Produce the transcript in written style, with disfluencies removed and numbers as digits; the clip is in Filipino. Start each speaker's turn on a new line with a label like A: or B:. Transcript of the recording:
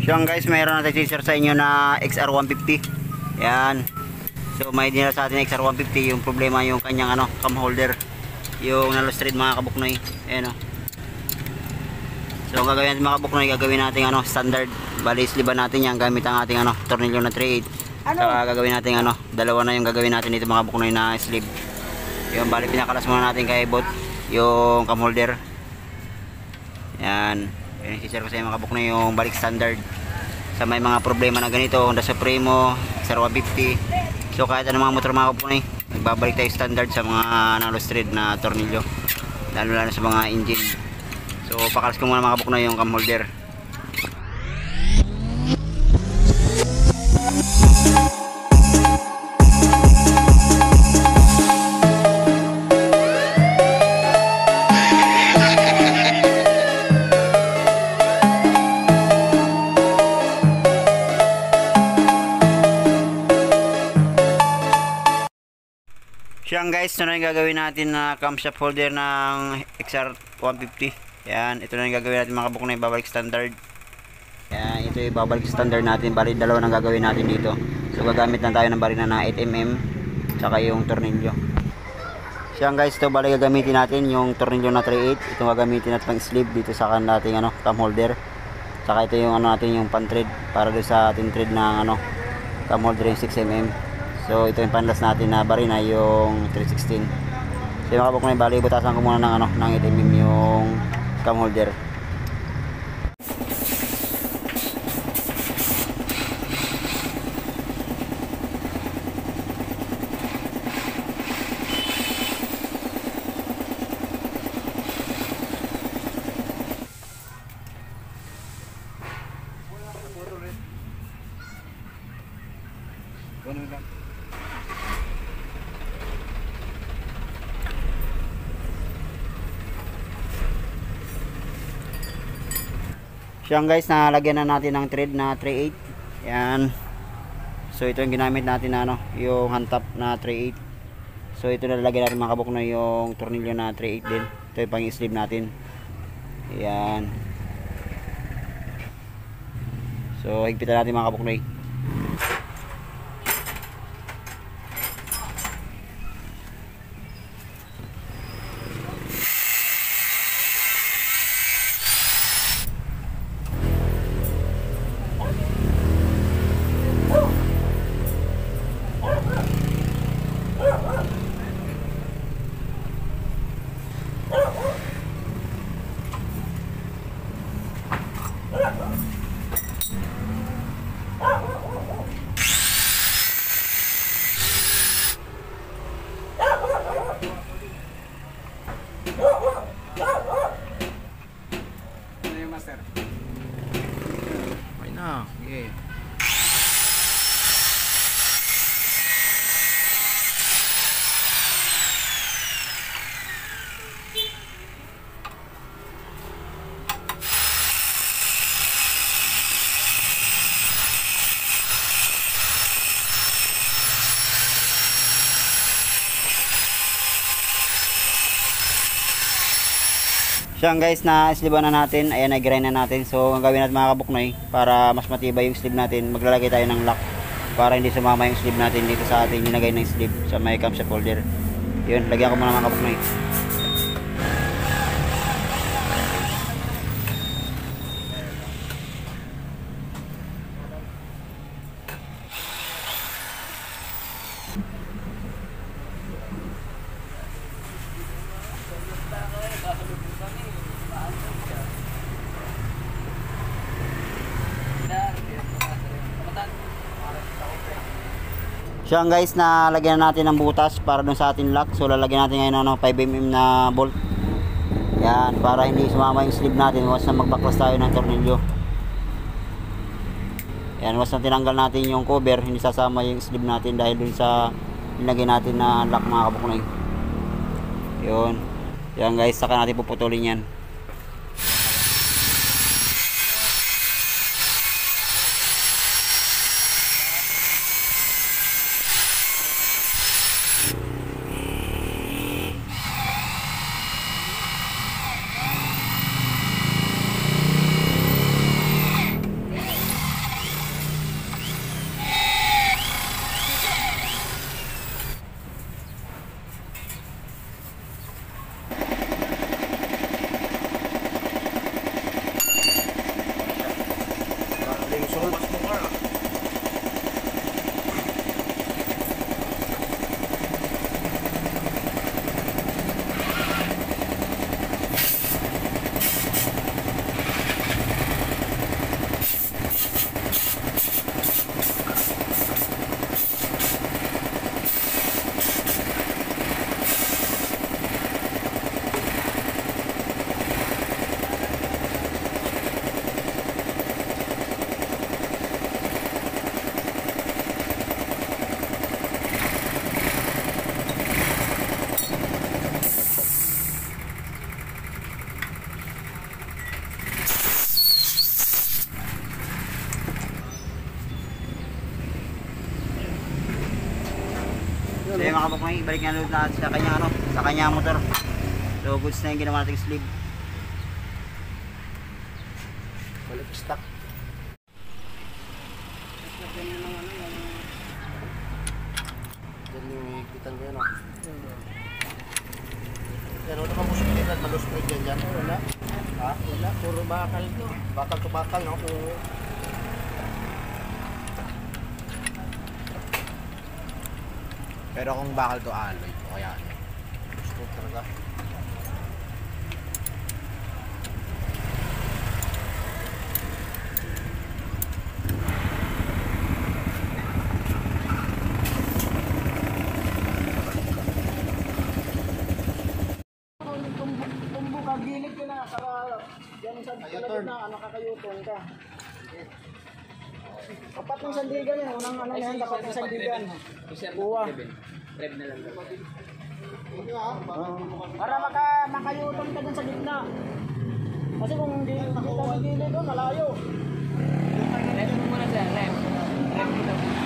A: So yan guys, mayroon natin teaser sa inyo na XR150. Yan. So may dinala sa atin XR150. Yung problema yung kanyang cam holder. Yung nalustrid mga kabuknoy. Ayan o. So ang gagawin natin mga kabuknoy, gagawin natin standard. Bali isliban natin yan gamit ang ating tornilyo na 3/8. Saka gagawin natin dalawa na yung gagawin natin dito mga kabuknoy na sleeve. Yung bali pinakalas muna natin kay bot yung cam holder. Yan. Yan i-share ko sa inyo mga kabuknoy yung balik standard. Sa may mga problema na ganito, Honda Supremo, XR150. So kahit anong mga motor mga kabuknoy, nagbabalik tayo standard sa mga nalustrid na tornilyo. Lalo sa mga engine. So pakalas ko muna mga kabuknoy yung cam holder. Yan guys, ito na yung gagawin natin na camshaft holder ng XR150. Yan, ito na yung gagawin natin mga kabuknoy, babalik standard. Yan, ito yung babalik standard natin. Bali dalawa nang gagawin natin dito. So gagamit lang tayo ng barina na 8mm saka yung tornilyo. So yan guys, ito bali gagamitin natin yung tornilyo na 3/8. Ito gagamitin natin pang sleeve dito sa nating cam holder. Saka ito yung natin yung pan thread para doon sa ating thread ng cam holder yung 6mm. So ito yung panlas natin na barina yung 316. So yung mga kabuknoy, bali butasan ko muna ng 8mm yung cam holder. Siya guys, nalagyan na natin ng thread na 3/8. Yan. So ito yung ginamit natin na yung hand top na 3/8. So ito na lalagyan natin mga kabuknoy yung tornilyo na 3/8 din. Ito yung pang-sleeve natin. Yan. So higpitan natin mga kabuknoy.
B: Why na? Yeah.
A: Siya guys, na sleeve na natin. Ayan, nag-grind na natin. So ang gawin natin mga kabuknoy, para mas matibay yung sleeve natin, maglalagay tayo ng lock para hindi sumama yung sleeve natin dito sa ating nilagay ng sleeve sa may camshaft holder. Yun, lagyan ko muna mga kabuknoy. Siya guys, na lagyan natin ng butas para dun sa ating lock. So lalagyan natin ngayon ng 5mm na bolt. Yan, para hindi sumama yung sleeve natin once na magbaklas tayo ng tornilyo. Yan, once na tinanggal natin yung cover, hindi sasama yung sleeve natin dahil dun sa nilagyan natin na lock mga kabuknoy. Yun. Yan guys, saka natin puputulin yan. So yung mga kabuknoy, balik nga load natin sa kanyang ano, sa kanyang motor. So goods na yung ginawa natin sleeve.
B: Balik stock. Diyan yung higpitan ko yan, oh. Yan, ano bang posibilidad malustrate yan dyan? Wala. Ha? Wala, puro bakal to. Bakal to bakal, no? Pero kung bakal to alloy, o kaya ano? Lustrate talaga.
C: Tumbo ka, gilid ka na, saka yan sa
B: Ayutol.
C: na, nakakayutong ka. Tapat ng sandigan yan, unang ano yan, tapat ng sandigan. Buwa. Para makayutong ka dun sa gitna. Kasi kung hindi nakita sa gilid doon, malayo.
D: Rem mo muna sir, rem. Rem dito.